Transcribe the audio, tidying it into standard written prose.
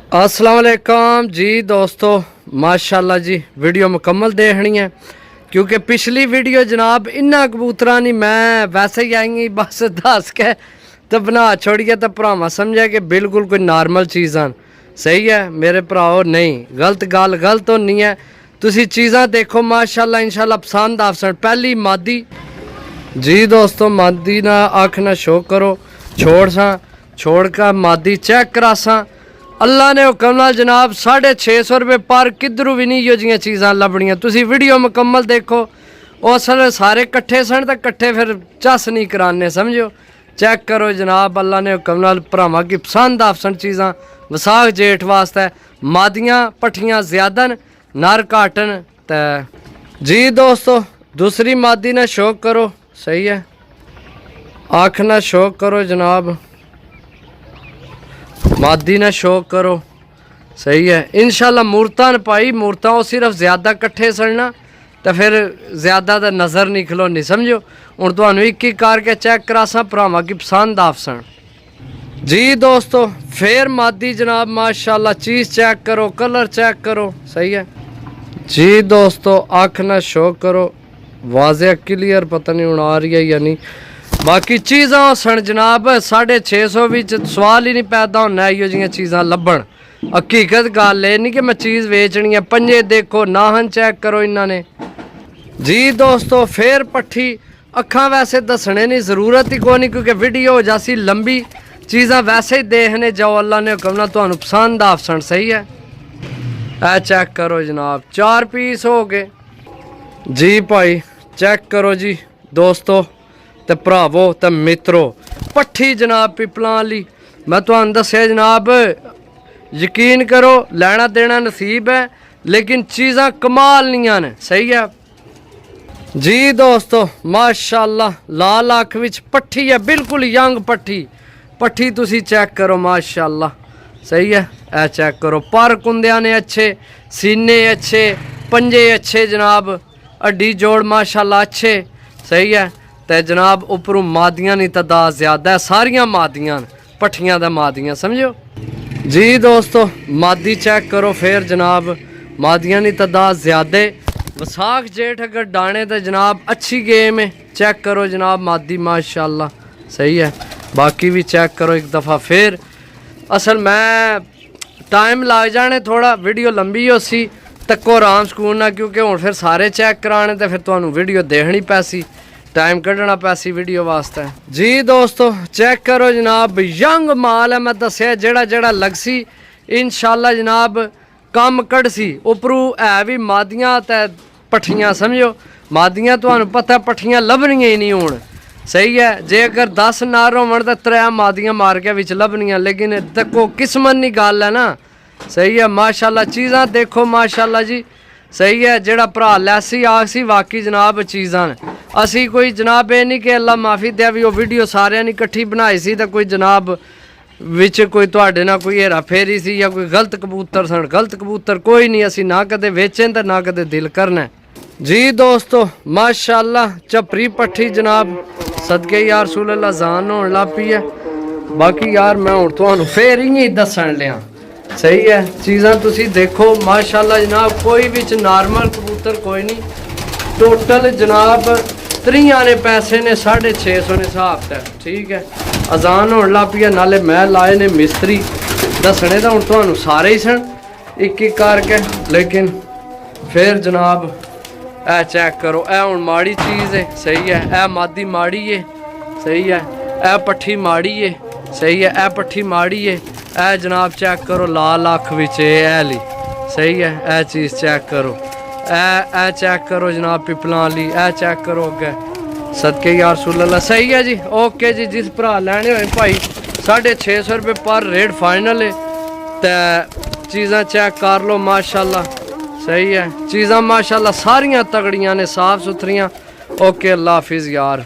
अस्सलाम वालेकुम जी दोस्तों, माशाल्लाह जी वीडियो मुकम्मल देखनी है क्योंकि पिछली वीडियो जनाब इन्ना कबूतरा नहीं, मैं वैसे ही आएंगी बस दस के तो बना छोड़िए तो भरावा समझा कि बिल्कुल कोई नॉर्मल चीज़ां सही है मेरे भराओ, नहीं गलत गल गलत होनी है। तुसी चीज़ां देखो माशाल्लाह इंशाल्लाह पसंद आसन। पहली मादी जी दोस्तों, मादी ना अख ना शो करो, छोड़ का मादी चेक करा सा। अल्लाह ने हुक्म नाल जनाब 650 रुपये पर किधरों भी नहीं यो जियां चीज़ां लभणियां। तुसी वीडियो मुकम्मल देखो, असल सारे कट्ठे सन तो कट्ठे फिर चस नहीं कराने समझो। चेक करो जनाब, अल्लाह ने हुक्म नाल भरावां की पसंद आसन चीज़ां वसाख जेठ वास्ते। मादियां पट्ठियां ज़्यादा न, नर घट न। ते जी दोस्तों दूसरी मादी ने शौक करो, सही है आँख ना शौक करो जनाब, मादी ना शौक करो, सही है इंशाल्लाह। मूर्तां न पाई मूर्तां वो सिर्फ ज़्यादा कट्ठे सड़ना तो फिर ज़्यादा तो नज़र नहीं खलोनी समझो। हूँ तुहानू एक करके चेक करासा भरावां की पसंद आफसन। जी दोस्तों फिर मादी जनाब माशाल्लाह, चीज़ चेक करो, कलर चेक करो, सही है जी दोस्तों। अख ना शौक करो, वाज़े क्लियर पता नहीं हूँ आ रही है या नहीं। बाकी चीज़ां सन जनाब 650 भी सवाल ही नहीं पैदा होना इो जी चीज़ां लभण। हकीकत गल है नहीं कि मैं चीज़ बेचनी है। पंजे देखो, नाहन चेक करो इन्होंने जी दोस्तों। फिर पट्ठी अखा वैसे दसने नहीं ज़रूरत ही कोई नहीं क्योंकि वीडियो हो जासी लंबी। चीज़ां वैसे ही देखने जाओ, अल्लाह ने हुक्म नाल तुहानू पसंद आफसन, सही है। ए चेक करो जनाब 4 पीस हो गए जी भाई, चेक करो जी दोस्तों ते भरावो ते मित्रो। पट्ठी जनाब पिपलां वाली मैं तुहानू दस्सिया जनाब, यकीन करो लेना देना नसीब है लेकिन चीज़ां कमाल नियां ने, सही है जी दोस्तों। माशाल्लाह लाल अख विच पट्ठी है, बिल्कुल यंग पट्ठी तुसी चेक करो माशाल्लाह, सही है। ए चेक करो पर कुंदिया ने अच्छे, सीने अच्छे, पंजे अच्छे जनाब, हड्डी जोड़ माशाल्लाह अच्छे, सही है। तो जनाब उपरों मादियां की तादाद ज़्यादा है, सारियां मादियां पट्ठियां दा मादियां समझो जी दोस्तों। मादी चेक करो फिर जनाब, मादियां की तादाद ज़्यादा। वसाख जेठ अगर डाने तो जनाब अच्छी गेम है। चेक करो जनाब मादी माशाल्लाह, सही है। बाकी भी चेक करो एक दफ़ा फिर। असल मैं टाइम लग जाने थोड़ा, वीडियो लंबी हो सी तक्को आराम सुकून ना, क्योंकि हूँ फिर सारे चेक कराने तो फिर तुहानू वीडियो देखनी पैसी, टाइम कढ़ना पैसी वीडियो वास्ते जी दोस्तों। चेक करो जनाब यंग माल है, मैं दसिया जेड़ा लगसी इंशाल्लाह जनाब कम कढ़सी। उपरू है भी मादियां ते पट्ठियां समझो। मादियां तुहानू पता पट्ठियां लभनियां ही नहीं हूँ, सही है। जे अगर 10 नार होवन तो 3 मादियां मार के विच लभनियां, लेकिन देखो किस्मत की गल है ना, सही है माशाल्लाह। चीज़ां देखो माशाल्लाह जी, सही है। जेड़ा भरा लैसी आखसी वाकई जनाब चीज़ां असी कोई जनाब ये नहीं कि अल्लाह माफ़ी दे भी वो वीडियो सारियां ने इकट्ठी बनाई सी तो कोई जनाब विच कोई तुहाडे नाल कोई हेरा फेरी सी या कोई गलत कबूतर सन। गलत कबूतर कोई नहीं, असी ना कदे वेचें तो ना कदे दिल करना जी दोस्तों। माशाल्लाह चपरी पट्ठी जनाब सदके यार रसूल अल्लाह जान होने लग पई है। बाकी यार मैं हुण तुहानू फिर इयां दसन लिया, सही है। चीज़ां तुसी देखो माशाल्लाह जनाब, कोई विच नॉर्मल कबूतर कोई नहीं। टोटल जनाब 3 ने पैसे ने 650 ने हिसाब तक, ठीक है। अजान होने लग पई है, नाले मैं लाए ने मिस्त्री दसने तो हूँ तुहानू सारे ही सन एक करके, लेकिन फिर जनाब ए चेक करो। ए हूँ माड़ी चीज़ है, सही है। ए मादी माड़ी है, सही है। ए पट्ठी माड़ी है, सही है। ए पट्ठी माड़ी है। ए जनाब चेक करो लाल अख विच ली, सही है। ए चीज़ चेक करो, ए चेक करो जनाब पिपलां वाली। ए चेक करो अगे सदके यार रसूल अल्लाह, सही है जी। ओके जी, जिस भरा लैने होए भाई 650 रुपये पर रेट फाइनल है। तो चीज़ां चेक कर लो माशाल्लाह, सही है। चीज़ां माशाल्लाह सारियां तगड़ियां ने, साफ सुथरियां। ओके अल्लाह हाफिज़ यार।